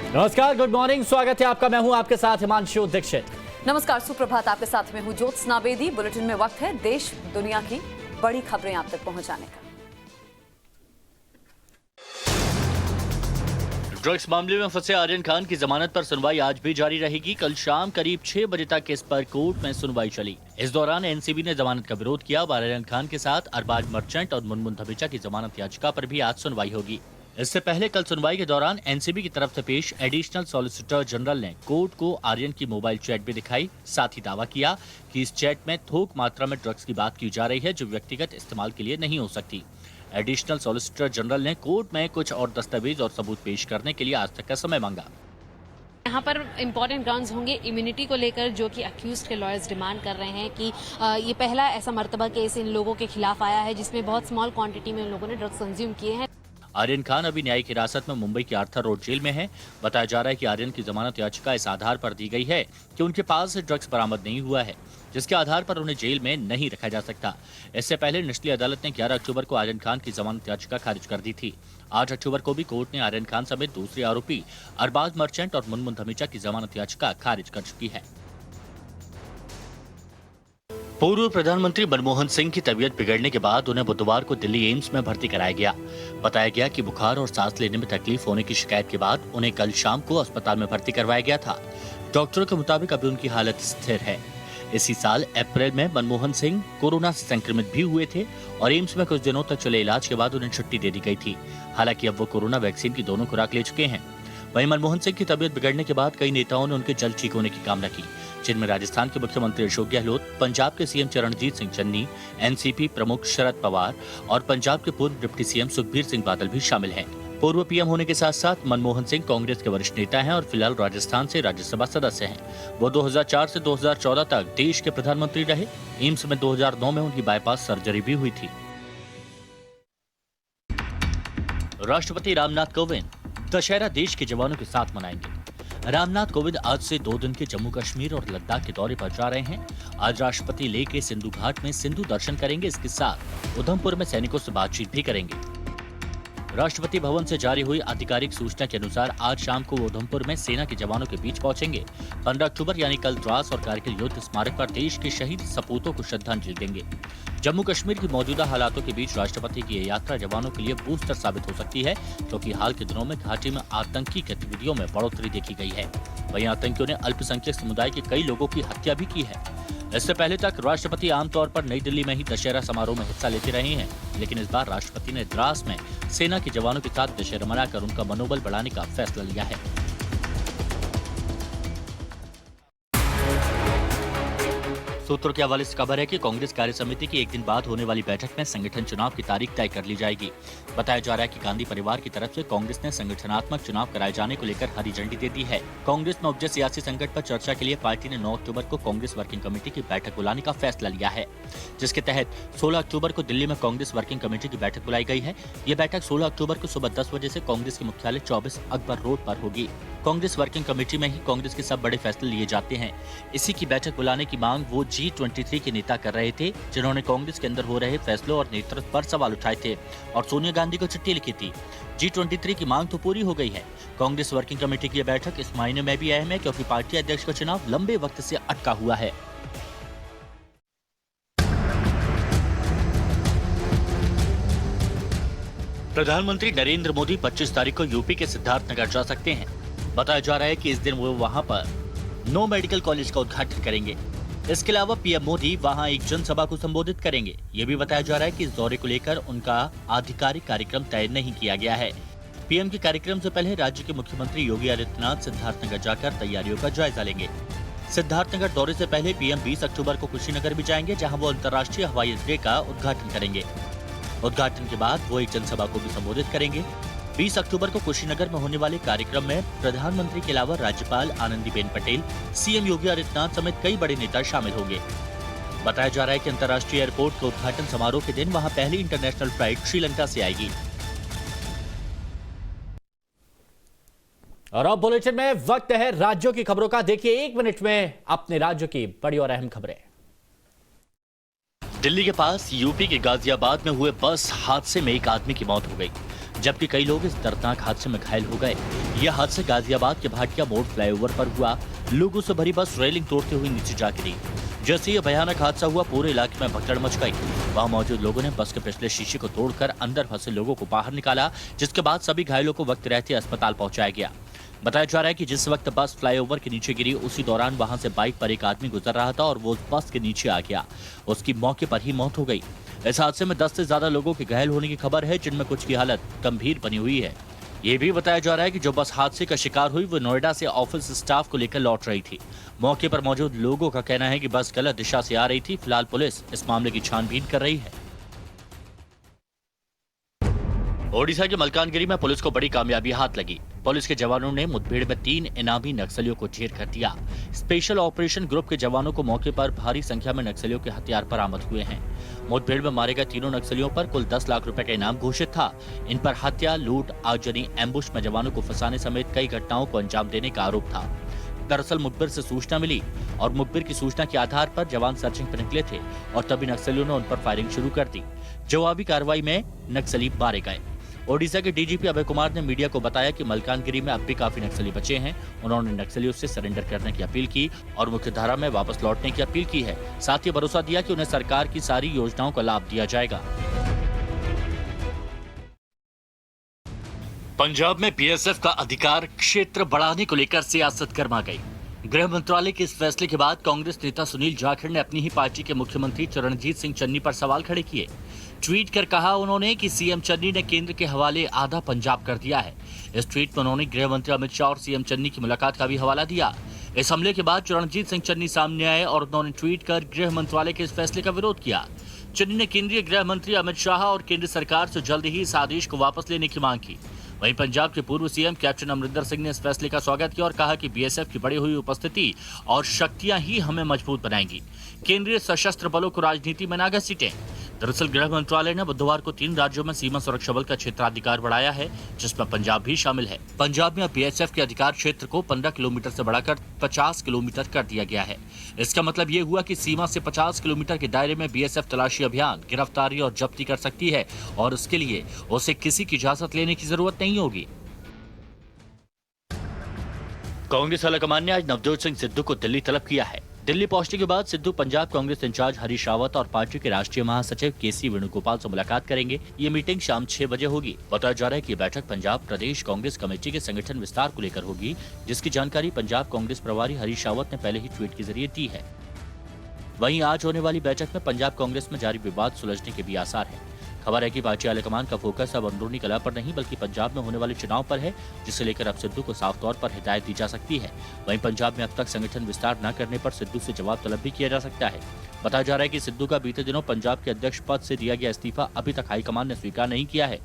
नमस्कार, good morning. स्वागत है आपका। मैं हूं आपके साथ हिमांशु दीक्षित। नमस्कार, सुप्रभात। आपके साथ में हूं ज्योत्सना बेदी। बुलेटिन में वक्त है देश दुनिया की बड़ी खबरें आप तक पहुंचाने का। ड्रग्स मामले में फंसे आर्यन खान की जमानत पर सुनवाई आज भी जारी रहेगी। कल शाम करीब 6 बजे तक इस पर कोर्ट में सुनवाई चली। इस दौरान एनसीबी ने जमानत का विरोध किया। आर्यन खान के साथ अरबाज मर्चेंट और मुनमुन धमीजा की जमानत याचिका पर भी आज सुनवाई होगी। इससे पहले कल सुनवाई के दौरान एनसीबी की तरफ से पेश एडिशनल सॉलिसिटर जनरल ने कोर्ट को आर्यन की मोबाइल चैट भी दिखाई। साथ ही दावा किया कि इस चैट में थोक मात्रा में ड्रग्स की बात की जा रही है, जो व्यक्तिगत इस्तेमाल के लिए नहीं हो सकती। एडिशनल सॉलिसिटर जनरल ने कोर्ट में कुछ और दस्तावेज और सबूत पेश करने के लिए आज तक का समय मांगा। यहाँ पर इम्पोर्टेंट ग्राउंड्स होंगे इम्यूनिटी को लेकर, जो कि अक्यूज्ड के लॉयर्स डिमांड कर रहे हैं कि ये पहला ऐसा मर्तबा केस इन लोगों के खिलाफ आया है जिसमें बहुत स्मॉल क्वांटिटी में उन लोगों ने ड्रग्स कंज्यूम किए हैं। आर्यन खान अभी न्यायिक हिरासत में मुंबई के आर्थर रोड जेल में है। बताया जा रहा है कि आर्यन की जमानत याचिका इस आधार पर दी गई है कि उनके पास से ड्रग्स बरामद नहीं हुआ है, जिसके आधार पर उन्हें जेल में नहीं रखा जा सकता। इससे पहले निचली अदालत ने 11 अक्टूबर को आर्यन खान की जमानत याचिका खारिज कर दी थी। 8 अक्टूबर को भी कोर्ट ने आर्यन खान समेत दूसरे आरोपी अरबाज मर्चेंट और मुनमुन धमीजा की जमानत याचिका खारिज कर चुकी है। पूर्व प्रधानमंत्री मनमोहन सिंह की तबीयत बिगड़ने के बाद उन्हें बुधवार को दिल्ली एम्स में भर्ती कराया गया। बताया गया कि बुखार और सांस लेने में तकलीफ होने की शिकायत के बाद उन्हें कल शाम को अस्पताल में भर्ती करवाया गया था। डॉक्टरों के मुताबिक अभी उनकी हालत स्थिर है। इसी साल अप्रैल में मनमोहन सिंह कोरोना से संक्रमित भी हुए थे और एम्स में कुछ दिनों तक चले इलाज के बाद उन्हें छुट्टी दे दी गई थी। हालांकि अब वो कोरोना वैक्सीन की दोनों खुराक ले चुके हैं। वहीं मनमोहन सिंह की तबीयत बिगड़ने के बाद कई नेताओं ने उनके जल्द ठीक होने की कामना की, जिनमें राजस्थान के मुख्यमंत्री अशोक गहलोत, पंजाब के सीएम चरणजीत सिंह चन्नी, एनसीपी प्रमुख शरद पवार और पंजाब के पूर्व डिप्टी सीएम सुखबीर सिंह बादल भी शामिल हैं। पूर्व पीएम होने के साथ साथ मनमोहन सिंह कांग्रेस के वरिष्ठ नेता हैं और फिलहाल राजस्थान से राज्यसभा सदस्य हैं। वो 2004 से 2014 तक देश के प्रधानमंत्री रहे। एम्स में 2009 में उनकी बाईपास सर्जरी भी हुई थी। राष्ट्रपति रामनाथ कोविंद दशहरा देश के जवानों के साथ मनाएंगे। रामनाथ कोविंद आज से 2 दिन के जम्मू कश्मीर और लद्दाख के दौरे पर जा रहे हैं। आज राष्ट्रपति लेह के सिंधु घाट में सिंधु दर्शन करेंगे। इसके साथ उधमपुर में सैनिकों से बातचीत भी करेंगे। राष्ट्रपति भवन से जारी हुई आधिकारिक सूचना के अनुसार आज शाम को वो उधमपुर में सेना के जवानों के बीच पहुंचेंगे। 15 अक्टूबर यानी कल द्रास और कारगिल युद्ध स्मारक पर देश के शहीद सपूतों को श्रद्धांजलि देंगे। जम्मू कश्मीर की मौजूदा हालातों के बीच राष्ट्रपति की यह यात्रा जवानों के लिए बूस्टर साबित हो सकती है, क्योंकि हाल के दिनों में घाटी में आतंकी गतिविधियों में बढ़ोतरी देखी गई है। वहीं आतंकियों ने अल्पसंख्यक समुदाय के कई लोगों की हत्या भी की है। इससे पहले तक राष्ट्रपति आमतौर पर नई दिल्ली में ही दशहरा समारोह में हिस्सा लेते रहे हैं, लेकिन इस बार राष्ट्रपति ने द्रास में सेना के जवानों के साथ दशहरा मनाकर उनका मनोबल बढ़ाने का फैसला लिया है। सूत्रों के हवाले से खबर है कि कांग्रेस कार्य समिति की एक दिन बाद होने वाली बैठक में संगठन चुनाव की तारीख तय कर ली जाएगी। बताया जा रहा है कि गांधी परिवार की तरफ से कांग्रेस ने संगठनात्मक चुनाव कराए जाने को लेकर हरी झंडी दे दी है। कांग्रेस में उपजे सियासी संकट पर चर्चा के लिए पार्टी ने 9 अक्टूबर को कांग्रेस वर्किंग कमेटी की बैठक बुलाने का फैसला लिया है, जिसके तहत 16 अक्टूबर को दिल्ली में कांग्रेस वर्किंग कमेटी की बैठक बुलाई गई है। ये बैठक 16 अक्टूबर को सुबह 10 बजे से कांग्रेस के मुख्यालय 24 अकबर रोड पर होगी। कांग्रेस वर्किंग कमेटी में ही कांग्रेस के सब बड़े फैसले लिए जाते हैं। इसी की बैठक बुलाने की मांग वो G23 के नेता कर रहे थे, जिन्होंने कांग्रेस के अंदर हो रहे फैसलों और नेतृत्व पर सवाल उठाए थे और सोनिया गांधी को चिट्ठी लिखी थी। G23 की मांग तो पूरी हो गई है। कांग्रेस वर्किंग कमेटी की यह बैठक इस महीने में भी अहम है, क्योंकि पार्टी अध्यक्ष का चुनाव लंबे वक्त से अटका हुआ है। प्रधानमंत्री नरेंद्र मोदी 25 तारीख को यूपी के सिद्धार्थनगर जा सकते हैं। बताया जा रहा है कि इस दिन वो वहां पर नो मेडिकल कॉलेज का उद्घाटन करेंगे। इसके अलावा पीएम मोदी वहां एक जनसभा को संबोधित करेंगे। ये भी बताया जा रहा है कि इस दौरे को लेकर उनका आधिकारिक कार्यक्रम तय नहीं किया गया है। पीएम के कार्यक्रम से पहले राज्य के मुख्यमंत्री योगी आदित्यनाथ सिद्धार्थनगर जाकर तैयारियों का जायजा लेंगे। सिद्धार्थनगर दौरे से पहले पीएम 20 अक्टूबर को कुशीनगर भी जाएंगे, जहाँ वो अंतर्राष्ट्रीय हवाई अड्डे का उद्घाटन करेंगे। उद्घाटन के बाद वो एक जनसभा को भी संबोधित करेंगे। 20 अक्टूबर को कुशीनगर में होने वाले कार्यक्रम में प्रधानमंत्री के अलावा राज्यपाल आनंदीबेन पटेल, सीएम योगी आदित्यनाथ समेत कई बड़े नेता शामिल होंगे। बताया जा रहा है कि अंतर्राष्ट्रीय एयरपोर्ट के उद्घाटन समारोह के दिन वहां पहली इंटरनेशनल फ्लाइट श्रीलंका से आएगी। और अब बुलेटिन में वक्त है राज्यों की खबरों का। देखिए 1 मिनट में अपने राज्यों की बड़ी और अहम खबरें। दिल्ली के पास यूपी के गाजियाबाद में हुए बस हादसे में एक आदमी की मौत हो गई। जबकि कई लोग इस दर्दनाक हादसे में घायल हो गए। यह हादसा गाजियाबाद के भाटिया मोड़ फ्लाईओवर पर हुआ। लोगों से भरी बस रेलिंग तोड़ते हुए नीचे जा गिरी। जैसे यह भयानक हादसा हुआ, पूरे इलाके में भगदड़ मच गई। वहां मौजूद लोगों ने बस के पिछले शीशे को तोड़कर अंदर फंसे लोगों को बाहर निकाला, जिसके बाद सभी घायलों को वक्त रहते अस्पताल पहुंचाया गया। बताया जा रहा है कि जिस वक्त बस फ्लाईओवर के नीचे गिरी, उसी दौरान वहां से बाइक पर एक आदमी गुजर रहा था और वो बस के नीचे आ गया। उसकी मौके पर ही मौत हो गई। इस हादसे में 10 से ज्यादा लोगों के घायल होने की खबर है, जिनमें कुछ की हालत गंभीर बनी हुई है। ये भी बताया जा रहा है कि जो बस हादसे का शिकार हुई वो नोएडा से ऑफिस स्टाफ को लेकर लौट रही थी। मौके पर मौजूद लोगों का कहना है कि बस गलत दिशा से आ रही थी। फिलहाल पुलिस इस मामले की छानबीन कर रही है। ओडिशा के मलकानगिरी में पुलिस को बड़ी कामयाबी हाथ लगी। पुलिस के जवानों ने मुठभेड़ में 3 इनामी नक्सलियों को ढेर कर दिया। स्पेशल ऑपरेशन ग्रुप के जवानों को मौके पर भारी संख्या में नक्सलियों के हथियार बरामद हुए हैं। मुठभेड़ में मारे गए तीनों नक्सलियों पर कुल 10 लाख रुपए का इनाम घोषित था। इन पर हत्या, लूट, आगजनी, एम्बुश में जवानों को फंसाने समेत कई घटनाओं को अंजाम देने का आरोप था। दरअसल मुखबिर से सूचना मिली और मुखबिर की सूचना के आधार पर जवान सर्चिंग पर निकले थे और तभी नक्सलियों ने उन पर फायरिंग शुरू कर दी। जवाबी कार्रवाई में नक्सली मारे गए। ओडिशा के डीजीपी अभय कुमार ने मीडिया को बताया कि मलकानगिरी में अब भी काफी नक्सली बचे हैं। उन्होंने नक्सलियों से सरेंडर करने की अपील की और मुख्यधारा में वापस लौटने की अपील की है। साथ ही भरोसा दिया कि उन्हें सरकार की सारी योजनाओं का लाभ दिया जाएगा। पंजाब में बीएसएफ का अधिकार क्षेत्र बढ़ाने को लेकर सियासत गर्मा गई। गृह मंत्रालय के इस फैसले के बाद कांग्रेस नेता सुनील जाखड़ ने अपनी ही पार्टी के मुख्यमंत्री चरणजीत सिंह चन्नी पर सवाल खड़े किए। ट्वीट कर कहा उन्होंने कि सीएम चन्नी ने केंद्र के हवाले आधा पंजाब कर दिया है। इस ट्वीट में उन्होंने गृह मंत्री अमित शाह और सीएम चन्नी की मुलाकात का भी हवाला दिया। इस हमले के बाद चरणजीत सिंह चन्नी सामने आए और उन्होंने ट्वीट कर गृह मंत्रालय के इस फैसले का विरोध किया। चन्नी ने केंद्रीय गृह मंत्री अमित शाह और केंद्र सरकार से जल्द ही इस आदेश को वापस लेने की मांग की। वहीं पंजाब के पूर्व सीएम कैप्टन अमरिंदर सिंह ने इस फैसले का स्वागत किया और कहा कि बीएसएफ की बढ़ी हुई उपस्थिति और शक्तियां ही हमें मजबूत बनाएंगी। केंद्रीय सशस्त्र बलों को राजनीति में न घसीटें। दरअसल गृह मंत्रालय ने बुधवार को 3 राज्यों में सीमा सुरक्षा बल का क्षेत्राधिकार बढ़ाया है, जिसमें पंजाब भी शामिल है। पंजाब में अब बीएसएफ के अधिकार क्षेत्र को 15 किलोमीटर से बढ़ाकर 50 किलोमीटर कर दिया गया है। इसका मतलब ये हुआ कि सीमा से 50 किलोमीटर के दायरे में बीएसएफ तलाशी अभियान, गिरफ्तारी और जब्ती कर सकती है और उसके लिए उसे किसी की इजाजत लेने की जरूरत नहीं होगी। कांग्रेस हाईकमान ने आज नवजोत सिंह सिद्धू को दिल्ली तलब किया है। दिल्ली पहुंचने के बाद सिद्धू पंजाब कांग्रेस इंचार्ज हरीश रावत और पार्टी के राष्ट्रीय महासचिव केसी वेणुगोपाल से मुलाकात करेंगे। ये मीटिंग शाम 6 बजे होगी। बताया जा रहा है कि बैठक पंजाब प्रदेश कांग्रेस कमेटी के संगठन विस्तार को लेकर होगी, जिसकी जानकारी पंजाब कांग्रेस प्रभारी हरीश रावत ने पहले ही ट्वीट के जरिए दी है। वहीं आज होने वाली बैठक में पंजाब कांग्रेस में जारी विवाद सुलझने के भी आसार है। खबर है कि पार्टी हाईकमान का फोकस अब अंदरूनी कलह पर नहीं बल्कि पंजाब में होने वाले चुनाव पर है, जिसे लेकर अब सिद्धू को साफ तौर पर हिदायत दी जा सकती है। वहीं पंजाब में अब तक संगठन विस्तार न करने पर सिद्धू से जवाब तलब भी किया जा सकता है। बताया जा रहा है कि सिद्धू का बीते दिनों पंजाब के अध्यक्ष पद से दिया गया इस्तीफा अभी तक हाईकमान ने स्वीकार नहीं किया है।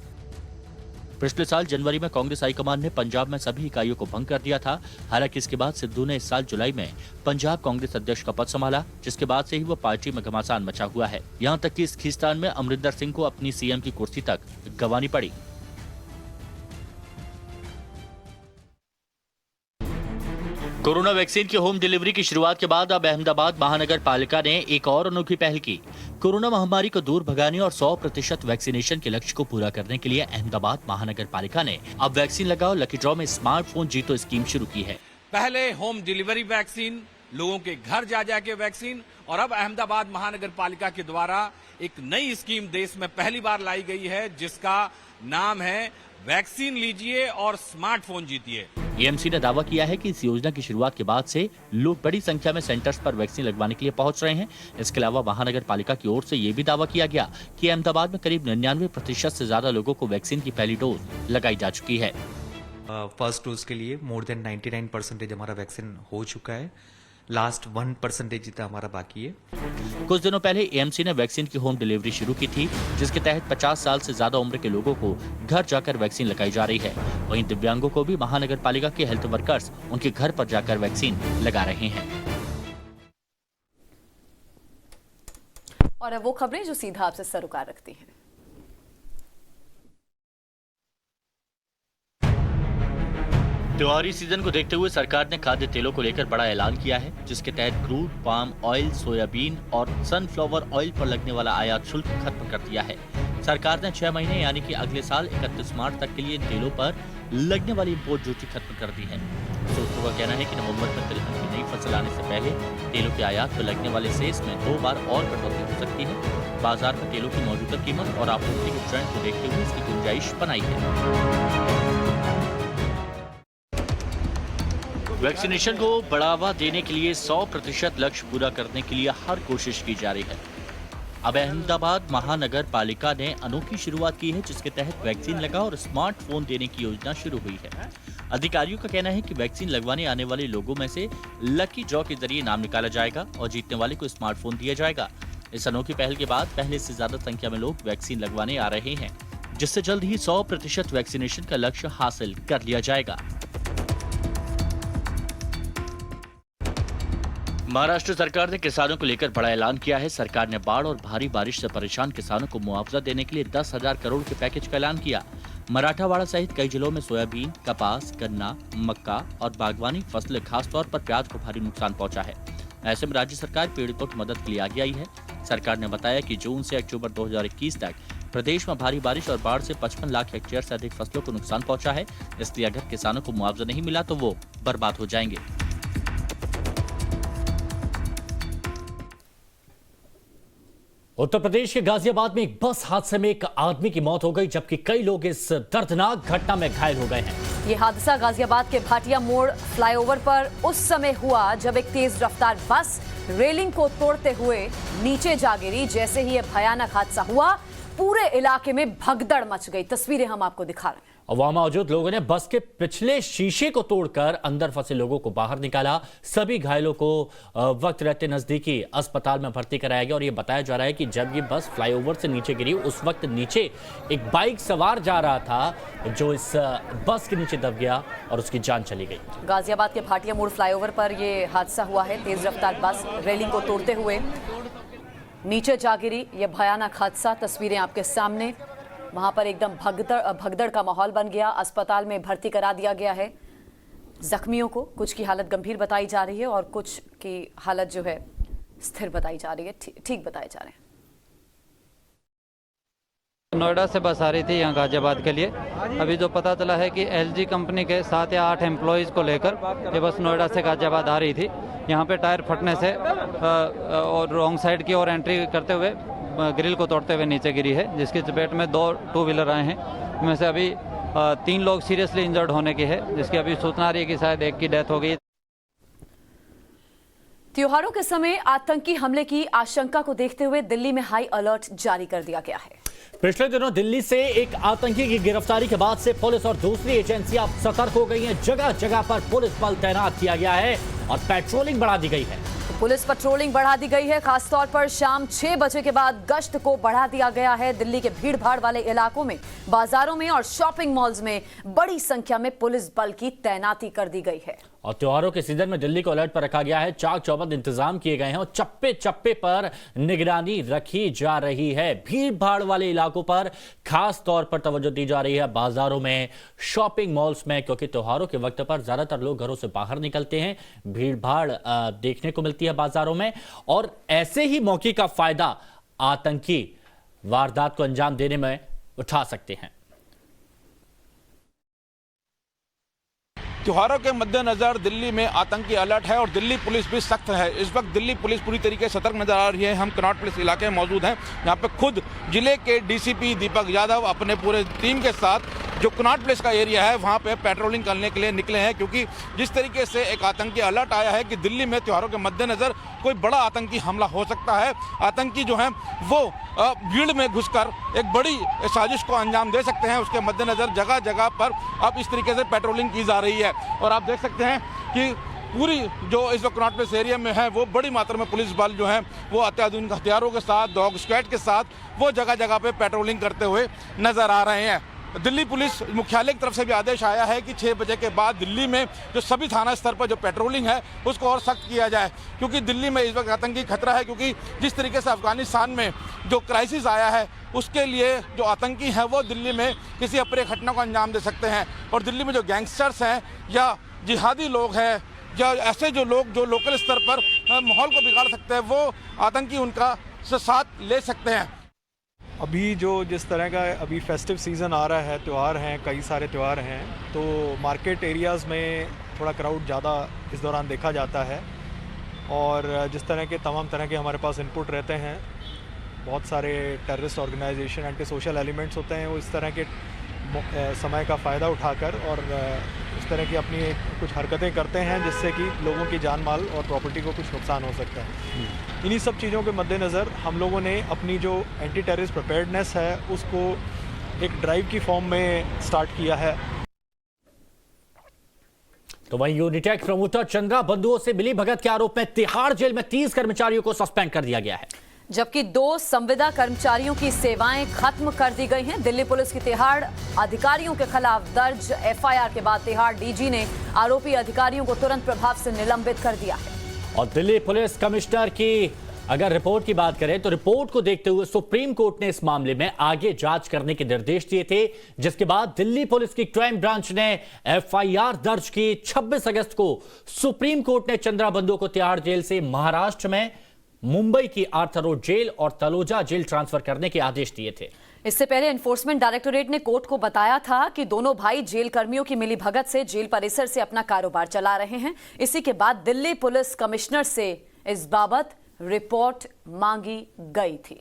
पिछले साल जनवरी में कांग्रेस हाईकमान ने पंजाब में सभी इकाइयों को भंग कर दिया था। हालांकि इसके बाद सिद्धू ने इस साल जुलाई में पंजाब कांग्रेस अध्यक्ष का पद संभाला, जिसके बाद से ही वो पार्टी में घमासान मचा हुआ है। यहां तक कि इस खींचतान में अमरिंदर सिंह को अपनी सीएम की कुर्सी तक गंवानी पड़ी। कोरोना वैक्सीन की होम डिलीवरी की शुरुआत के बाद अब अहमदाबाद महानगर पालिका ने एक और अनोखी पहल की। कोरोना महामारी को दूर भगाने और 100% वैक्सीनेशन के लक्ष्य को पूरा करने के लिए अहमदाबाद महानगर पालिका ने अब वैक्सीन लगाओ लकी ड्रॉ में स्मार्टफोन जीतो स्कीम शुरू की है। पहले होम डिलीवरी वैक्सीन, लोगों के घर जा जाके वैक्सीन, और अब अहमदाबाद महानगर पालिका के द्वारा एक नई स्कीम देश में पहली बार लाई गई है, जिसका नाम है वैक्सीन लीजिए और स्मार्टफोन जीतिए। एएमसी ने दावा किया है कि इस योजना की शुरुआत के बाद से लोग बड़ी संख्या में सेंटर्स पर वैक्सीन लगवाने के लिए पहुंच रहे हैं। इसके अलावा महानगर पालिका की ओर से ये भी दावा किया गया कि अहमदाबाद में करीब 99% से ज्यादा लोगों को वैक्सीन की पहली डोज लगाई जा चुकी है। फर्स्ट डोज के लिए मोर देन 99% हमारा वैक्सीन हो चुका है। लास्ट 1% जितना हमारा बाकी है। कुछ दिनों पहले एएमसी ने वैक्सीन की होम डिलीवरी शुरू की थी, जिसके तहत 50 साल से ज्यादा उम्र के लोगों को घर जाकर वैक्सीन लगाई जा रही है। वहीं दिव्यांगों को भी महानगर पालिका के हेल्थ वर्कर्स उनके घर पर जाकर वैक्सीन लगा रहे हैं। और वो खबरें जो सीधा आपसे सरोकार रखती हैं। त्योहारी सीजन को देखते हुए सरकार ने खाद्य तेलों को लेकर बड़ा ऐलान किया है, जिसके तहत क्रूड पाम ऑयल, सोयाबीन और सनफ्लावर ऑयल पर लगने वाला आयात शुल्क खत्म कर दिया है। सरकार ने 6 महीने यानी कि अगले साल 31 मार्च तक के लिए इन तेलों पर लगने वाली इम्पोर्ट ड्यूटी खत्म कर दी है। सूत्रों का कहना है कि नवंबर में तिलहन की नई फसल आने से पहले तेलों के आयात पर लगने वाले सेस में 2 बार और कटौती हो सकती है। बाजार में तेलों की मौजूदा कीमत और आपूर्ति के ट्रेंड को देखते हुए इसकी गुंजाइश बनाई है। वैक्सीनेशन को बढ़ावा देने के लिए 100% लक्ष्य पूरा करने के लिए हर कोशिश की जा रही है। अब अहमदाबाद महानगर पालिका ने अनोखी शुरुआत की है, जिसके तहत वैक्सीन लगा और स्मार्टफोन देने की योजना शुरू हुई है। अधिकारियों का कहना है कि वैक्सीन लगवाने आने वाले लोगों में से लकी ड्रॉ के जरिए नाम निकाला जाएगा और जीतने वाले को स्मार्टफोन दिया जाएगा। इस अनोखी पहल के बाद पहले से ज्यादा संख्या में लोग वैक्सीन लगवाने आ रहे हैं, जिससे जल्द ही 100% वैक्सीनेशन का लक्ष्य हासिल कर लिया जाएगा। महाराष्ट्र सरकार ने किसानों को लेकर बड़ा ऐलान किया है। सरकार ने बाढ़ और भारी बारिश से परेशान किसानों को मुआवजा देने के लिए 10,000 करोड़ के पैकेज का ऐलान किया। मराठावाड़ा सहित कई जिलों में सोयाबीन, कपास, गन्ना, मक्का और बागवानी फसलें खासतौर पर प्याज को भारी नुकसान पहुंचा है। ऐसे में राज्य सरकार पीड़ितों की मदद के लिए आगे आई है। सरकार ने बताया कि जून से अक्टूबर 2021 तक प्रदेश में भारी बारिश और बाढ़ से 55 लाख हेक्टेयर से अधिक फसलों को नुकसान पहुंचा है। इसलिए अगर किसानों को मुआवजा नहीं मिला तो वो बर्बाद हो जाएंगे। उत्तर प्रदेश के गाजियाबाद में एक बस हादसे में एक आदमी की मौत हो गई, जबकि कई लोग इस दर्दनाक घटना में घायल हो गए हैं। ये हादसा गाजियाबाद के भाटिया मोड़ फ्लाईओवर पर उस समय हुआ जब एक तेज रफ्तार बस रेलिंग को तोड़ते हुए नीचे जा गिरी। जैसे ही यह भयानक हादसा हुआ, पूरे इलाके में भगदड़ मच गई। तस्वीरें हम आपको दिखा रहे हैं। वहां मौजूद लोगों ने बस के पिछले शीशे को तोड़कर अंदर फंसे लोगों को बाहर निकाला। सभी घायलों को वक्त रहते नजदीकी अस्पताल में भर्ती कराया गया और यह बताया जा रहा है कि जब ये बस फ्लाईओवर से नीचे गिरी, उस वक्त नीचे एक बाइक सवार जा रहा था जो इस बस के नीचे दब गया और उसकी जान चली गई। गाजियाबाद के भाटिया मोड़ फ्लाईओवर पर यह हादसा हुआ है। तेज रफ्तार बस रेलिंग को तोड़ते हुए नीचे जा गिरी। यह भयानक हादसा, तस्वीरें आपके सामने। वहां पर एकदम भगदड़ का माहौल बन गया। अस्पताल में भर्ती करा दिया गया है जख्मियों को। कुछ की हालत गंभीर बताई जा रही है और कुछ की हालत जो है स्थिर बताई जा रही है, ठीक बताए जा रहे हैं। नोएडा से बस आ रही थी यहाँ गाजियाबाद के लिए। अभी जो पता चला है कि एलजी कंपनी के 7 या 8 एम्प्लॉयज़ को लेकर ये बस नोएडा से गाजियाबाद आ रही थी। यहाँ पे टायर फटने से और रॉन्ग साइड की ओर एंट्री करते हुए ग्रिल को तोड़ते हुए नीचे गिरी है, जिसकी चपेट में 2 टू व्हीलर आए हैं। इनमें से अभी 3 लोग सीरियसली इंजर्ड होने की है, जिसकी अभी सूचना आ रही है कि शायद एक की डेथ हो गई। त्योहारों के समय आतंकी हमले की आशंका को देखते हुए दिल्ली में हाई अलर्ट जारी कर दिया गया है। पिछले दिनों दिल्ली से एक आतंकी की गिरफ्तारी के बाद से पुलिस और दूसरी एजेंसियां सतर्क हो गई हैं। जगह जगह पर पुलिस बल तैनात किया गया है और पेट्रोलिंग बढ़ा दी गई है। पुलिस पेट्रोलिंग बढ़ा दी गई है। खासतौर पर शाम 6 बजे के बाद गश्त को बढ़ा दिया गया है। दिल्ली के भीड़ भाड़ वाले इलाकों में, बाजारों में और शॉपिंग मॉल्स में बड़ी संख्या में पुलिस बल की तैनाती कर दी गई है। और त्योहारों के सीजन में दिल्ली को अलर्ट पर रखा गया है। चाक चौबंद इंतजाम किए गए हैं और चप्पे चप्पे पर निगरानी रखी जा रही है। भीड़ भाड़ वाले इलाकों पर खास तौर पर तवज्जो दी जा रही है, बाजारों में, शॉपिंग मॉल्स में, क्योंकि त्योहारों के वक्त पर ज्यादातर लोग घरों से बाहर निकलते हैं। भीड़ भाड़ देखने को मिलती है बाजारों में और ऐसे ही मौके का फायदा आतंकी वारदात को अंजाम देने में उठा सकते हैं। त्योहारों के मद्देनजर दिल्ली में आतंकी अलर्ट है और दिल्ली पुलिस भी सख्त है। इस वक्त दिल्ली पुलिस पूरी तरीके से सतर्क नजर आ रही है। हम कनॉट प्लेस इलाके में मौजूद हैं। यहाँ पे खुद जिले के डीसीपी दीपक यादव अपने पूरे टीम के साथ जो कनॉट प्लेस का एरिया है वहाँ पे पेट्रोलिंग करने के लिए निकले हैं, क्योंकि जिस तरीके से एक आतंकी अलर्ट आया है कि दिल्ली में त्योहारों के मद्देनजर कोई बड़ा आतंकी हमला हो सकता है। आतंकी जो है वो भीड़ में घुसकर एक बड़ी साजिश को अंजाम दे सकते हैं। उसके मद्देनजर जगह जगह पर अब इस तरीके से पेट्रोलिंग की जा रही है और आप देख सकते हैं कि पूरी जो इस वक्त कनॉट प्लेस एरिया में है वो बड़ी मात्रा में पुलिस बल जो है वो अत्याधुनिक हथियारों के साथ, डॉग स्क्वाड के साथ वो जगह जगह पे पेट्रोलिंग करते हुए नजर आ रहे हैं। दिल्ली पुलिस मुख्यालय की तरफ से भी आदेश आया है कि 6 बजे के बाद दिल्ली में जो सभी थाना स्तर पर जो पेट्रोलिंग है उसको और सख्त किया जाए, क्योंकि दिल्ली में इस वक्त आतंकी खतरा है। क्योंकि जिस तरीके से अफगानिस्तान में जो क्राइसिस आया है उसके लिए जो आतंकी हैं वो दिल्ली में किसी अप्रिय घटना को अंजाम दे सकते हैं और दिल्ली में जो गैंगस्टर्स हैं या जिहादी लोग हैं या ऐसे जो लोग जो लोकल स्तर पर माहौल को बिगाड़ सकते हैं वो आतंकी उनका साथ ले सकते हैं। अभी जो जिस तरह का अभी फेस्टिव सीज़न आ रहा है, त्यौहार हैं, कई सारे त्यौहार हैं, तो मार्केट एरियाज़ में थोड़ा क्राउड ज़्यादा इस दौरान देखा जाता है। और जिस तरह के तमाम तरह के हमारे पास इनपुट रहते हैं, बहुत सारे terrorist organisation, anti social elements होते हैं, वो इस तरह के समय का फ़ायदा उठाकर और इस तरह की अपनी कुछ हरकतें करते हैं जिससे कि लोगों की जान माल और प्रॉपर्टी को कुछ नुकसान हो सकता है। इन्हीं सब चीज़ों के मद्देनज़र हम लोगों ने अपनी जो एंटी टेररिस्ट प्रिपेयर्डनेस है उसको एक ड्राइव की फॉर्म में स्टार्ट किया है। तो वहीं यूनिटेक प्रमोटर चंद्रा बंधुओं से मिली भगत के आरोप में तिहाड़ जेल में 30 कर्मचारियों को सस्पेंड कर दिया गया है, जबकि 2 संविदा कर्मचारियों की सेवाएं खत्म कर दी गई हैं। दिल्ली पुलिस की तिहाड़ अधिकारियों के खिलाफ दर्ज एफआईआर के बाद तिहाड़ डीजी ने आरोपी अधिकारियों को तुरंत प्रभाव से निलंबित कर दिया है। और दिल्ली पुलिस कमिश्नर की अगर रिपोर्ट की बात करें तो रिपोर्ट को देखते हुए सुप्रीम कोर्ट ने इस मामले में आगे जांच करने के निर्देश दिए थे, जिसके बाद दिल्ली पुलिस की क्राइम ब्रांच ने एफआईआर दर्ज की। 26 अगस्त को सुप्रीम कोर्ट ने चंद्रा बंधु को तिहाड़ जेल से महाराष्ट्र में मुंबई की आर्थर रोड जेल और तलोजा जेल ट्रांसफर करने के आदेश दिए थे। इससे पहले एनफोर्समेंट डायरेक्टोरेट ने कोर्ट को बताया था कि दोनों भाई जेल कर्मियों की मिली भगत से जेल परिसर से अपना कारोबार चला रहे हैं। इसी के बाद दिल्ली पुलिस कमिश्नर से इस बाबत रिपोर्ट मांगी गई थी।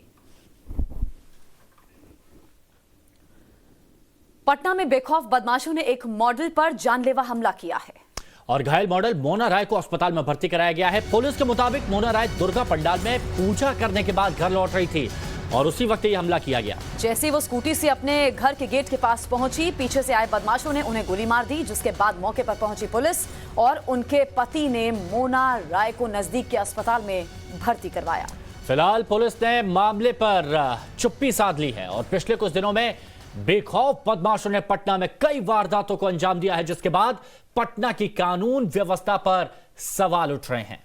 पटना में बेखौफ बदमाशों ने एक मॉडल पर जानलेवा हमला किया है और घायल मॉडल मोना राय को अस्पताल में भर्ती कराया गया है। पुलिस के मुताबिक मोना राय दुर्गा पंडाल में पूजा करने के बाद घर लौट रही थी और उसी वक्त ये हमला किया गया। जैसे ही वो स्कूटी से अपने घर के गेट के पास पहुंची, पीछे से आए बदमाशों ने उन्हें गोली मार दी, जिसके बाद मौके पर पहुंची पुलिस और उनके पति ने मोना राय को नजदीक के अस्पताल में भर्ती करवाया। फिलहाल पुलिस ने मामले पर चुप्पी साध ली है और पिछले कुछ दिनों में बेखौफ बदमाशों ने पटना में कई वारदातों को अंजाम दिया है, जिसके बाद पटना की कानून व्यवस्था पर सवाल उठ रहे हैं।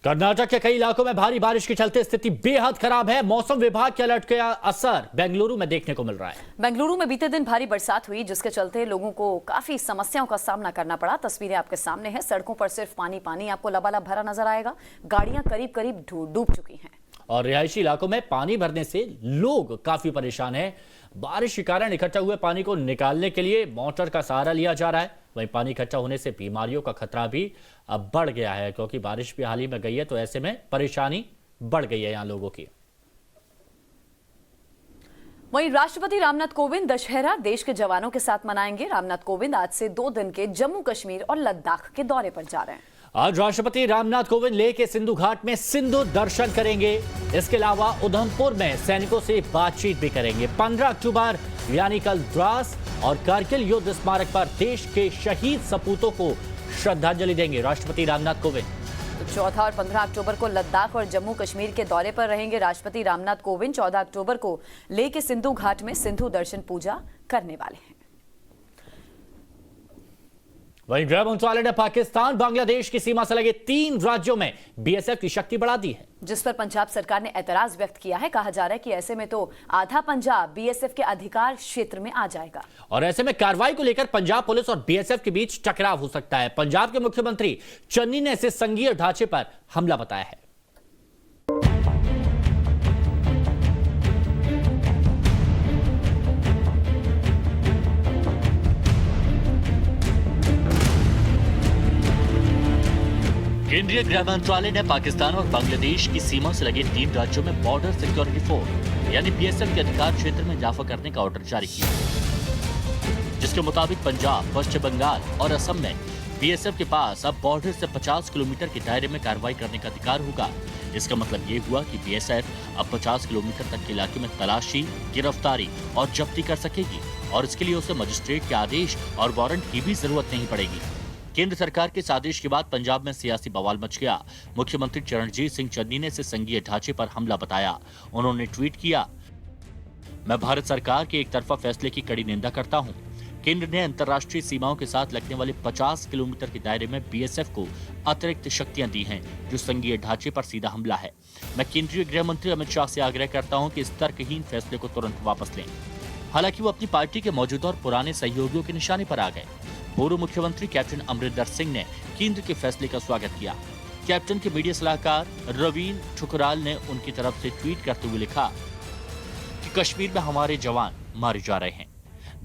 कर्नाटक के कई इलाकों में भारी बारिश के चलते स्थिति बेहद खराब है। मौसम विभाग के अलर्ट का असर बेंगलुरु में देखने को मिल रहा है। बेंगलुरु में बीते दिन भारी बरसात हुई, जिसके चलते लोगों को काफी समस्याओं का सामना करना पड़ा। तस्वीरें आपके सामने हैं। सड़कों पर सिर्फ पानी पानी आपको लबालब भरा नजर आएगा। गाड़ियां करीब करीब डूब चुकी हैं और रिहायशी इलाकों में पानी भरने से लोग काफी परेशान हैं। बारिश के कारण इकट्ठा हुए पानी को निकालने के लिए मोटर का सहारा लिया जा रहा है। वहीं पानी इकट्ठा होने से बीमारियों का खतरा भी अब बढ़ गया है, क्योंकि बारिश भी हाल ही में गई है, तो ऐसे में परेशानी बढ़ गई है यहां लोगों की। वहीं राष्ट्रपति रामनाथ कोविंद दशहरा देश के जवानों के साथ मनाएंगे। रामनाथ कोविंद आज से 2 दिन के जम्मू कश्मीर और लद्दाख के दौरे पर जा रहे हैं। आज राष्ट्रपति रामनाथ कोविंद लेह के सिंधु घाट में सिंधु दर्शन करेंगे। इसके अलावा उधमपुर में सैनिकों से बातचीत भी करेंगे। 15 अक्टूबर यानी कल द्रास और कारगिल युद्ध स्मारक पर देश के शहीद सपूतों को श्रद्धांजलि देंगे राष्ट्रपति रामनाथ कोविंद। तो 14 और 15 अक्टूबर को लद्दाख और जम्मू कश्मीर के दौरे पर रहेंगे राष्ट्रपति रामनाथ कोविंद। 14 अक्टूबर को लेह के सिंधु घाट में सिंधु दर्शन पूजा करने वाले हैं। वहीं गृह मंत्रालय ने पाकिस्तान बांग्लादेश की सीमा से लगे 3 राज्यों में बीएसएफ की शक्ति बढ़ा दी है, जिस पर पंजाब सरकार ने ऐतराज व्यक्त किया है। कहा जा रहा है कि ऐसे में तो आधा पंजाब बीएसएफ के अधिकार क्षेत्र में आ जाएगा और ऐसे में कार्रवाई को लेकर पंजाब पुलिस और बीएसएफ के बीच टकराव हो सकता है। पंजाब के मुख्यमंत्री चन्नी ने इसे संघीय ढांचे पर हमला बताया है। केंद्रीय गृह मंत्रालय ने पाकिस्तान और बांग्लादेश की सीमा से लगे 3 राज्यों में बॉर्डर सिक्योरिटी फोर्स यानी बीएसएफ के अधिकार क्षेत्र में इजाफा करने का ऑर्डर जारी किया, जिसके मुताबिक पंजाब, पश्चिम बंगाल और असम में बीएसएफ के पास अब बॉर्डर से 50 किलोमीटर के दायरे में कार्रवाई करने का अधिकार होगा। इसका मतलब ये हुआ कि बीएसएफ अब 50 किलोमीटर तक के इलाके में तलाशी, गिरफ्तारी और जब्ती कर सकेगी और इसके लिए उसे मजिस्ट्रेट के आदेश और वारंट की भी जरूरत नहीं पड़ेगी। केंद्र सरकार के इस आदेश के बाद पंजाब में सियासी बवाल मच गया। मुख्यमंत्री चरणजीत सिंह चन्नी ने इसे संघीय ढांचे पर हमला बताया। उन्होंने ट्वीट किया, मैं भारत सरकार के एक तरफा फैसले की कड़ी निंदा करता हूं। केंद्र ने अंतर्राष्ट्रीय सीमाओं के साथ लगने वाले 50 किलोमीटर के दायरे में बीएसएफ को अतिरिक्त शक्तियां दी हैं, जो संघीय ढांचे पर सीधा हमला है। मैं केंद्रीय गृह मंत्री अमित शाह से आग्रह करता हूं कि इस तर्कहीन फैसले को तुरंत वापस लें। हालांकि वो अपनी पार्टी के मौजूदा और पुराने सहयोगियों के निशाने पर आ गए। पूर्व मुख्यमंत्री कैप्टन अमरिंदर सिंह ने केंद्र के फैसले का स्वागत किया। कैप्टन के मीडिया सलाहकार रवीन ठुकराल ने उनकी तरफ से ट्वीट करते हुए लिखा कि कश्मीर में हमारे जवान मारे जा रहे हैं।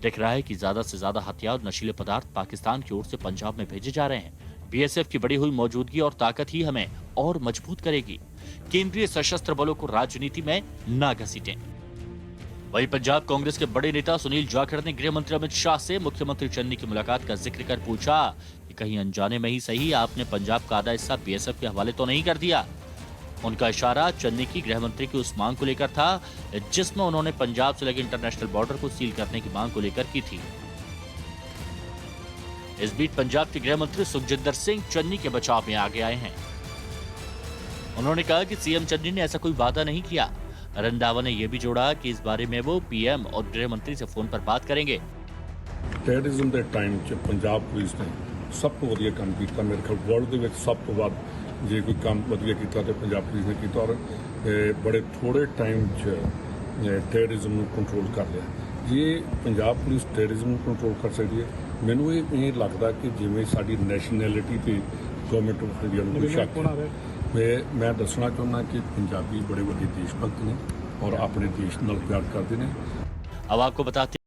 दिख रहा है कि ज्यादा से ज्यादा हथियार और नशीले पदार्थ पाकिस्तान की ओर से पंजाब में भेजे जा रहे हैं। बीएसएफ की बढ़ी हुई मौजूदगी और ताकत ही हमें और मजबूत करेगी। केंद्रीय सशस्त्र बलों को राजनीति में ना घसीटें। वहीं पंजाब कांग्रेस के बड़े नेता सुनील जाखड़ ने गृह मंत्री अमित शाह से मुख्यमंत्री चन्नी की मुलाकात का जिक्र कर पूछा कि कहीं अनजाने में ही सही आपने पंजाब का आधा हिस्सा बीएसएफ के हवाले तो नहीं कर दिया। उनका इशारा चन्नी की गृह मंत्री की उस मांग को लेकर था जिसमें उन्होंने पंजाब से लगे इंटरनेशनल बॉर्डर को सील करने की मांग को लेकर की थी। इस बीच पंजाब के गृह मंत्री सुखजिंदर सिंह चन्नी के बचाव में आगे आए हैं। उन्होंने कहा कि सीएम चन्नी ने ऐसा कोई वादा नहीं किया। रंधावा ने यह भी जोड़ा कि इस बारे में वो पीएम और गृह मंत्री से फोन पर बात करेंगे। ਟੈਰਰਿਜ਼ਮ ਦੇ ਟਾਈਮ 'ਚ ਪੰਜਾਬ ਪੁਲਿਸ ਨੇ ਸਭ ਤੋਂ ਵਧੀਆ ਕੰਮ ਕੀਤਾ। ਮੇਰੇ ਖਿਆਲ ਵਰਲਡ ਦੇ ਵਿੱਚ ਸਭ ਤੋਂ ਵੱਧ ਜੇ ਕੋਈ ਕੰਮ ਵਧੀਆ ਕੀਤਾ ਤੇ ਪੰਜਾਬ ਪੁਲਿਸ ਨੇ ਕੀਤਾ ਔਰ ਬੜੇ ਥੋੜੇ ਟਾਈਮ 'ਚ ਟੈਰਰਿਜ਼ਮ ਨੂੰ ਕੰਟਰੋਲ ਕਰ ਲਿਆ। ਜੇ ਪੰਜਾਬ ਪੁਲਿਸ ਟੈਰਰਿਜ਼ਮ ਨੂੰ ਕੰਟਰੋਲ ਕਰ ਸਕਦੀ ਹੈ, ਮੈਨੂੰ ਇਹ ਲੱਗਦਾ ਕਿ ਜਿਵੇਂ ਸਾਡੀ ਨੈਸ਼ਨੈਲਿਟੀ ਤੇ ਗਵਰਨਮੈਂਟ ਆਫ ਇੰਡੀਆ ਨੂੰ ਕੋਈ ਸ਼ੱਕ ਹੈ। ਮੈਂ ਦੱਸਣਾ ਚਾਹੁੰਦਾ ਕਿ ਪੰਜਾਬੀ ਬੜੇ ਵੱਡੇ ਦੇਸ਼ ਭਗਤ ਨੇ ਔਰ ਆਪਣੇ ਦੇਸ਼ ਨਾਲ ਪਿਆਰ ਕਰਦੇ ਨੇ। अब आपको बताते